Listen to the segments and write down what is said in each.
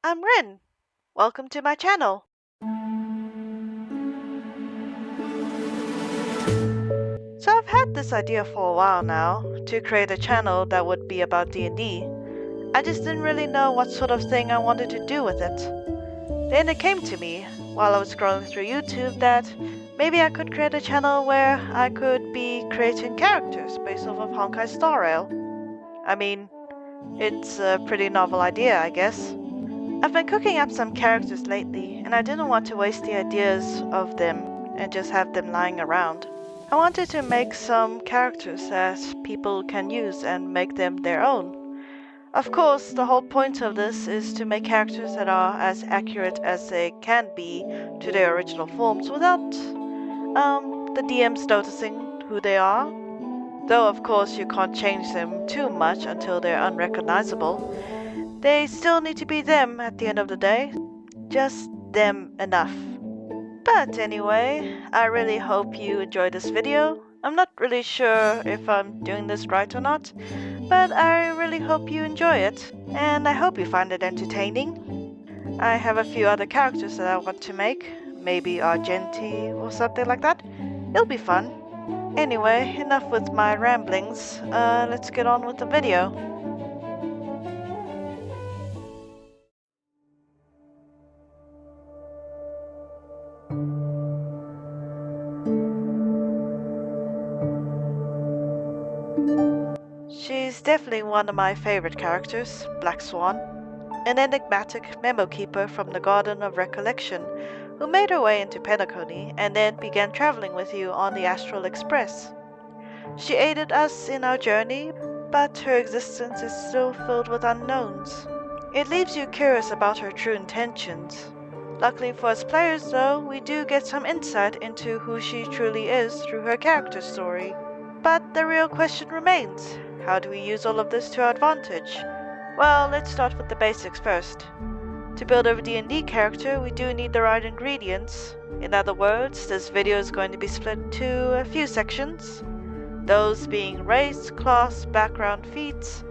I'm Rin. Welcome to my channel. So I've had this idea for a while now to create a channel that would be about D&D. I just didn't really know what sort of thing I wanted to do with it. Then it came to me while I was scrolling through YouTube that maybe I could create a channel where I could be creating characters based off of Honkai's Star Rail. I mean, it's a pretty novel idea, I guess. I've been cooking up some characters lately, and I didn't want to waste the ideas of them and just have them lying around. I wanted to make some characters that people can use and make them their own. Of course, the whole point of this is to make characters that are as accurate as they can be to their original forms without the DMs noticing who they are. Though of course you can't change them too much until they're unrecognizable. They still need to be them at the end of the day. Just them enough. But anyway, I really hope you enjoyed this video. I'm not really sure if I'm doing this right or not, but I really hope you enjoy it, and I hope you find it entertaining. I have a few other characters that I want to make, maybe Argenti or something like that. It'll be fun. Anyway, enough with my ramblings. Let's get on with the video. She's definitely one of my favorite characters, Black Swan, an enigmatic Memokeeper from the Garden of Recollection, who made her way into Penacony and then began traveling with you on the Astral Express. She aided us in our journey, but her existence is still filled with unknowns. It leaves you curious about her true intentions. Luckily for us players, though, we do get some insight into who she truly is through her character story. But the real question remains, how do we use all of this to our advantage? Well, let's start with the basics first. To build a D&D character, we do need the right ingredients. In other words, this video is going to be split into a few sections. Those being race, class, background, feats,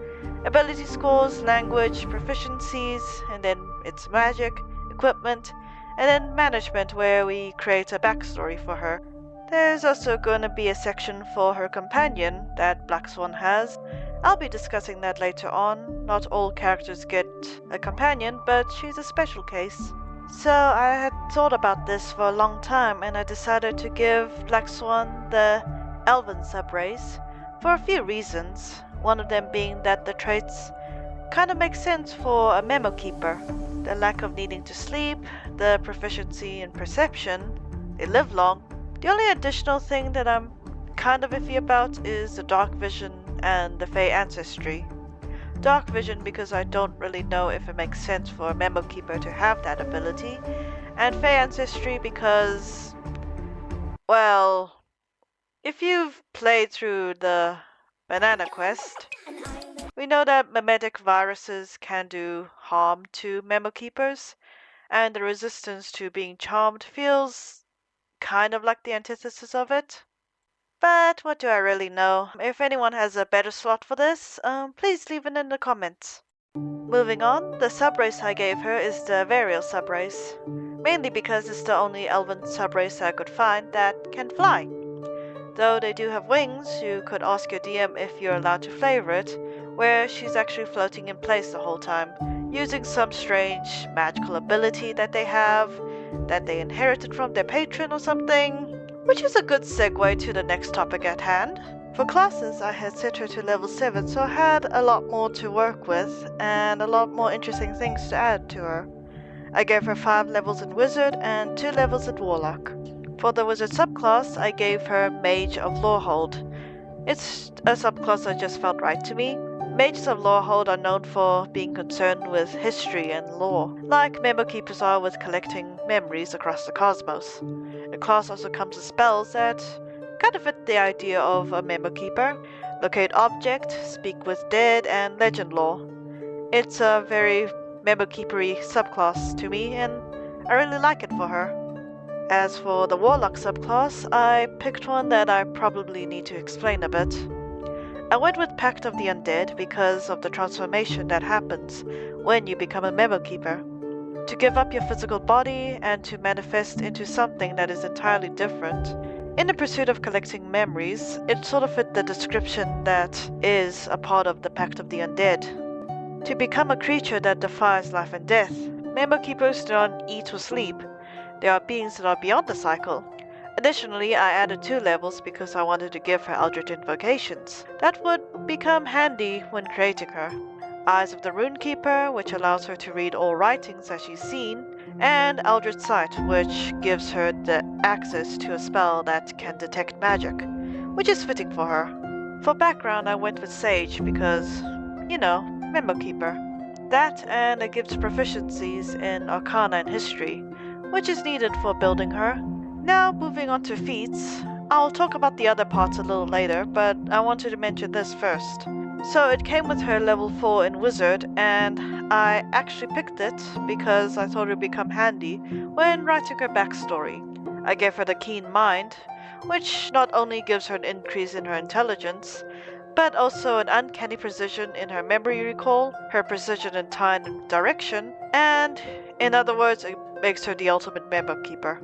ability scores, language, proficiencies, and then it's magic, equipment, and then management where we create a backstory for her. There's also going to be a section for her companion that Black Swan has. I'll be discussing that later on. Not all characters get a companion, but she's a special case. So I had thought about this for a long time, and I decided to give Black Swan the Elven subrace for a few reasons. One of them being that the traits kind of make sense for a Memokeeper. The lack of needing to sleep, the proficiency in perception, they live long. The only additional thing that I'm kind of iffy about is the dark vision and the Fey ancestry. Dark vision because I don't really know if it makes sense for a Memokeeper to have that ability, and Fey ancestry because, well, if you've played through the Banana Quest, we know that memetic viruses can do harm to Memokeepers, and the resistance to being charmed feels kind of like the antithesis of it. But what do I really know? If anyone has a better slot for this, please leave it in the comments. Moving on, the subrace I gave her is the Varial subrace, mainly because it's the only Elven subrace I could find that can fly. Though they do have wings, you could ask your DM if you're allowed to flavor it, where she's actually floating in place the whole time, using some strange magical ability that they have, that they inherited from their patron or something, which is a good segue to the next topic at hand. For classes, I had set her to level 7, so I had a lot more to work with and a lot more interesting things to add to her. I gave her 5 levels in Wizard and 2 levels in Warlock. For the Wizard subclass, I gave her Mage of Lorehold. It's a subclass that just felt right to me. Mages of Lorehold are known for being concerned with history and lore, like Memokeepers are with collecting memories across the cosmos. The class also comes with spells that kind of fit the idea of a Memokeeper: Locate Object, Speak with Dead, and Legend Lore. It's a very Memokeeper-y subclass to me, and I really like it for her. As for the Warlock subclass, I picked one that I probably need to explain a bit. I went with Pact of the Undead because of the transformation that happens when you become a Memokeeper. To give up your physical body and to manifest into something that is entirely different. In the pursuit of collecting memories, it sort of fit the description that is a part of the Pact of the Undead. To become a creature that defies life and death, Memokeepers do not eat or sleep. They are beings that are beyond the cycle. Additionally, I added 2 levels because I wanted to give her Eldritch invocations. That would become handy when creating her. Eyes of the Runekeeper, which allows her to read all writings that she's seen, and Eldritch Sight, which gives her the access to a spell that can detect magic, which is fitting for her. For background, I went with Sage because, Memokeeper. That and it gives proficiencies in Arcana and History, which is needed for building her. Now, moving on to feats. I'll talk about the other parts a little later, but I wanted to mention this first. So it came with her level 4 in Wizard, and I actually picked it because I thought it would become handy when writing her backstory. I gave her the Keen Mind, which not only gives her an increase in her intelligence, but also an uncanny precision in her memory recall, her precision in time and direction, and, in other words, it makes her the ultimate Memokeeper.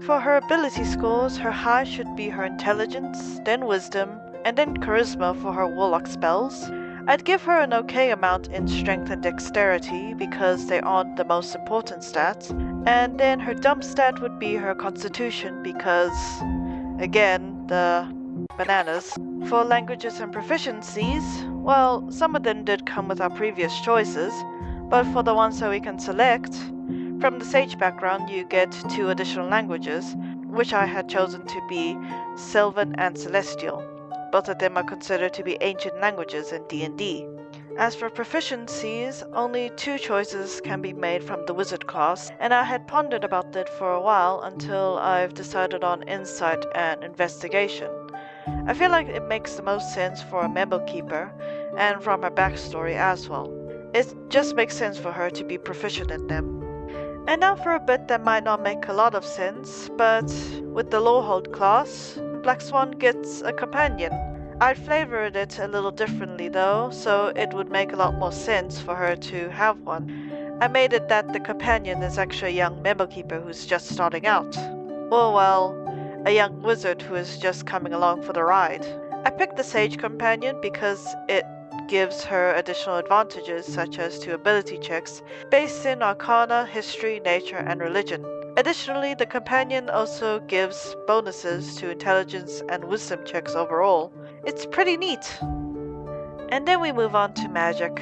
For her ability scores, her high should be her intelligence, then wisdom, and then charisma for her warlock spells. I'd give her an okay amount in strength and dexterity because they aren't the most important stats, and then her dump stat would be her constitution because, again, the bananas. For languages and proficiencies, well, some of them did come with our previous choices, but for the ones that we can select, from the Sage background you get 2 additional languages, which I had chosen to be Sylvan and Celestial. Both of them are considered to be ancient languages in D&D. As for proficiencies, only 2 choices can be made from the wizard class, and I had pondered about that for a while until I've decided on insight and investigation. I feel like it makes the most sense for a Memokeeper, and from her backstory as well. It just makes sense for her to be proficient in them. And now for a bit that might not make a lot of sense, but with the Lawhold class, Black Swan gets a companion. I'd flavored it a little differently though, so it would make a lot more sense for her to have one. I made it that the companion is actually a young Memokeeper who's just starting out. Or well, a young wizard who is just coming along for the ride. I picked the Sage companion because it gives her additional advantages such as 2 ability checks based in Arcana, History, Nature, and Religion. Additionally, the companion also gives bonuses to Intelligence and Wisdom checks overall. It's pretty neat. And then we move on to magic.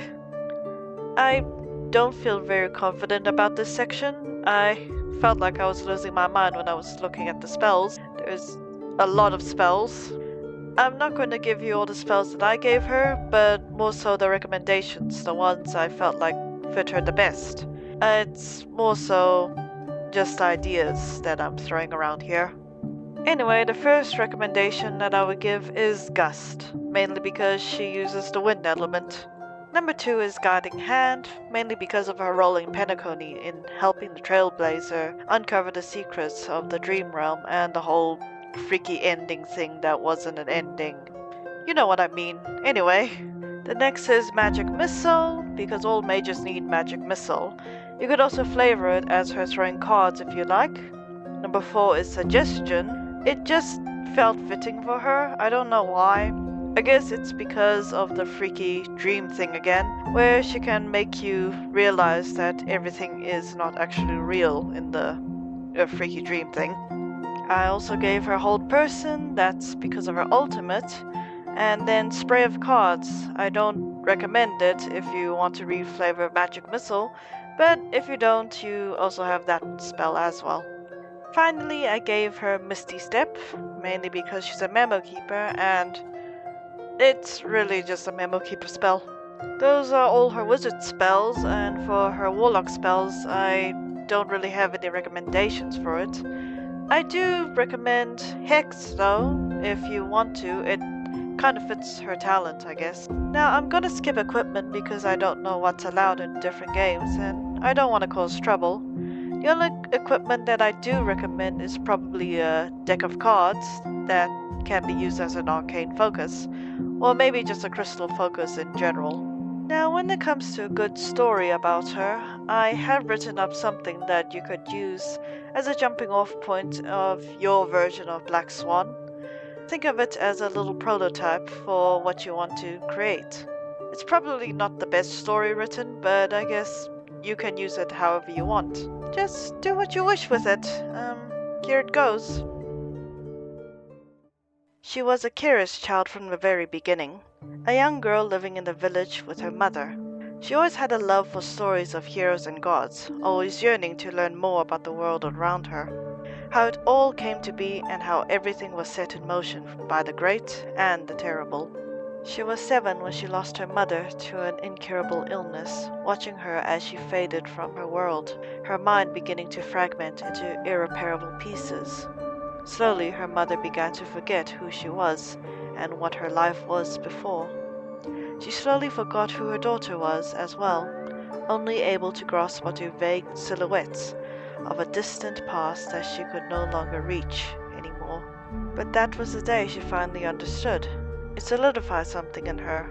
I don't feel very confident about this section. I felt like I was losing my mind when I was looking at the spells. There's a lot of spells. I'm not going to give you all the spells that I gave her, but more so the recommendations, the ones I felt like fit her the best. It's more so just ideas that I'm throwing around here. Anyway, the first recommendation that I would give is Gust, mainly because she uses the wind element. Number 2 is Guiding Hand, mainly because of her role in Penacony in helping the Trailblazer uncover the secrets of the Dream Realm and the whole freaky ending thing that wasn't an ending. You know what I mean. Anyway, the next is Magic Missile, because all mages need Magic Missile. You could also flavor it as her throwing cards if you like. Number 4 is Suggestion. It just felt fitting for her. I don't know why. I guess it's because of the freaky dream thing again, where she can make you realize that everything is not actually real in the freaky dream thing. I also gave her Hold Person, that's because of her ultimate, and then Spray of Cards. I don't recommend it if you want to reflavor Magic Missile, but if you don't, you also have that spell as well. Finally, I gave her Misty Step, mainly because she's a Memokeeper, and it's really just a Memokeeper spell. Those are all her wizard spells, and for her warlock spells, I don't really have any recommendations for it. I do recommend Hex though, if you want to. It kind of fits her talent, I guess. Now I'm gonna skip equipment because I don't know what's allowed in different games and I don't want to cause trouble. The only equipment that I do recommend is probably a deck of cards that can be used as an arcane focus, or maybe just a crystal focus in general. Now when it comes to a good story about her, I have written up something that you could use as a jumping off point of your version of Black Swan. Think of it as a little prototype for what you want to create. It's probably not the best story written, but I guess you can use it however you want. Just do what you wish with it. Here it goes. She was a curious child from the very beginning, a young girl living in the village with her mother. She always had a love for stories of heroes and gods, always yearning to learn more about the world around her, how it all came to be and how everything was set in motion by the great and the terrible. She was 7 when she lost her mother to an incurable illness, watching her as she faded from her world, her mind beginning to fragment into irreparable pieces. Slowly, her mother began to forget who she was and what her life was before. She slowly forgot who her daughter was as well, only able to grasp onto vague silhouettes of a distant past that she could no longer reach anymore. But that was the day she finally understood. It solidified something in her,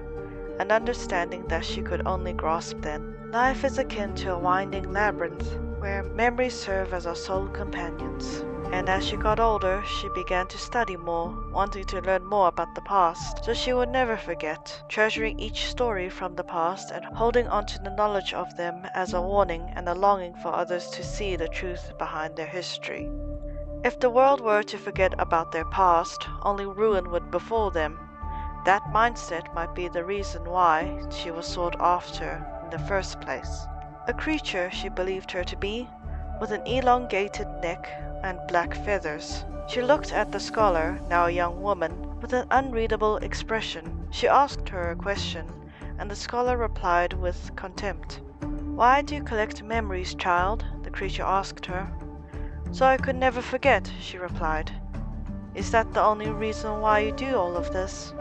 an understanding that she could only grasp then. Life is akin to a winding labyrinth where memories serve as our sole companions. And as she got older, she began to study more, wanting to learn more about the past, so she would never forget, treasuring each story from the past and holding on to the knowledge of them as a warning and a longing for others to see the truth behind their history. If the world were to forget about their past, only ruin would befall them. That mindset might be the reason why she was sought after in the first place. A creature she believed her to be, with an elongated neck and black feathers. She looked at the scholar, now a young woman, with an unreadable expression. She asked her a question, and the scholar replied with contempt. "Why do you collect memories, child?" the creature asked her. "So I could never forget," she replied. "Is that the only reason why you do all of this?"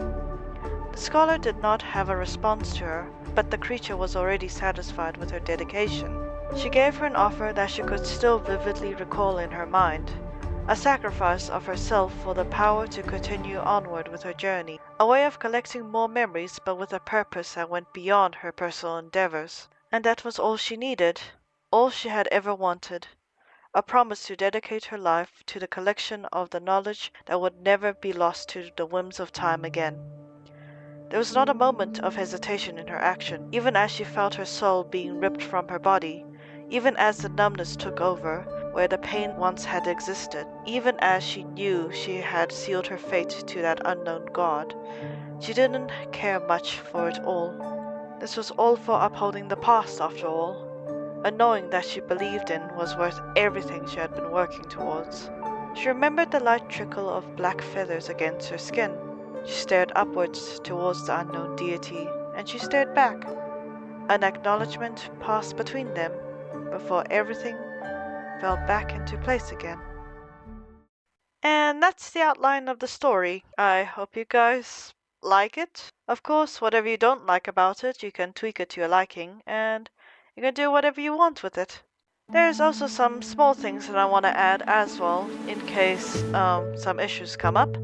The scholar did not have a response to her, but the creature was already satisfied with her dedication. She gave her an offer that she could still vividly recall in her mind, a sacrifice of herself for the power to continue onward with her journey, a way of collecting more memories but with a purpose that went beyond her personal endeavors. And that was all she needed, all she had ever wanted, a promise to dedicate her life to the collection of the knowledge that would never be lost to the whims of time again. There was not a moment of hesitation in her action, even as she felt her soul being ripped from her body, even as the numbness took over where the pain once had existed, even as she knew she had sealed her fate to that unknown god. She didn't care much for it all. This was all for upholding the past, after all. A knowing that she believed in was worth everything she had been working towards. She remembered the light trickle of black feathers against her skin. She stared upwards towards the unknown deity, and she stared back. An acknowledgement passed between them before everything fell back into place again. And that's the outline of the story. I hope you guys like it. Of course, whatever you don't like about it, you can tweak it to your liking, and you can do whatever you want with it. There's also some small things that I want to add as well, in case some issues come up.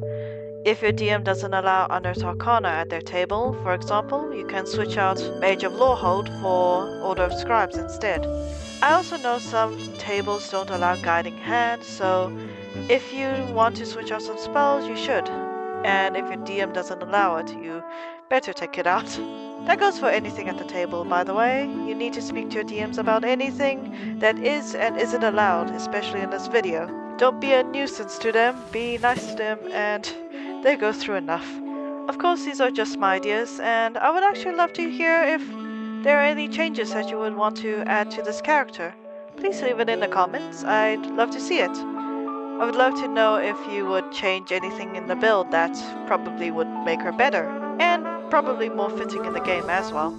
If your DM doesn't allow Unearthed Arcana at their table, for example, you can switch out Mage of Lorehold for Order of Scribes instead. I also know some tables don't allow Guiding Hand, so if you want to switch out some spells, you should. And if your DM doesn't allow it, you better take it out. That goes for anything at the table, by the way. You need to speak to your DMs about anything that is and isn't allowed, especially in this video. Don't be a nuisance to them, be nice to them, and they go through enough. Of course, these are just my ideas, and I would actually love to hear if there are any changes that you would want to add to this character. Please leave it in the comments, I'd love to see it. I would love to know if you would change anything in the build that probably would make her better, and probably more fitting in the game as well.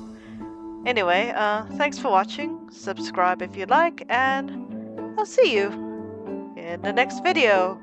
Anyway, thanks for watching, subscribe if you'd like, and I'll see you in the next video.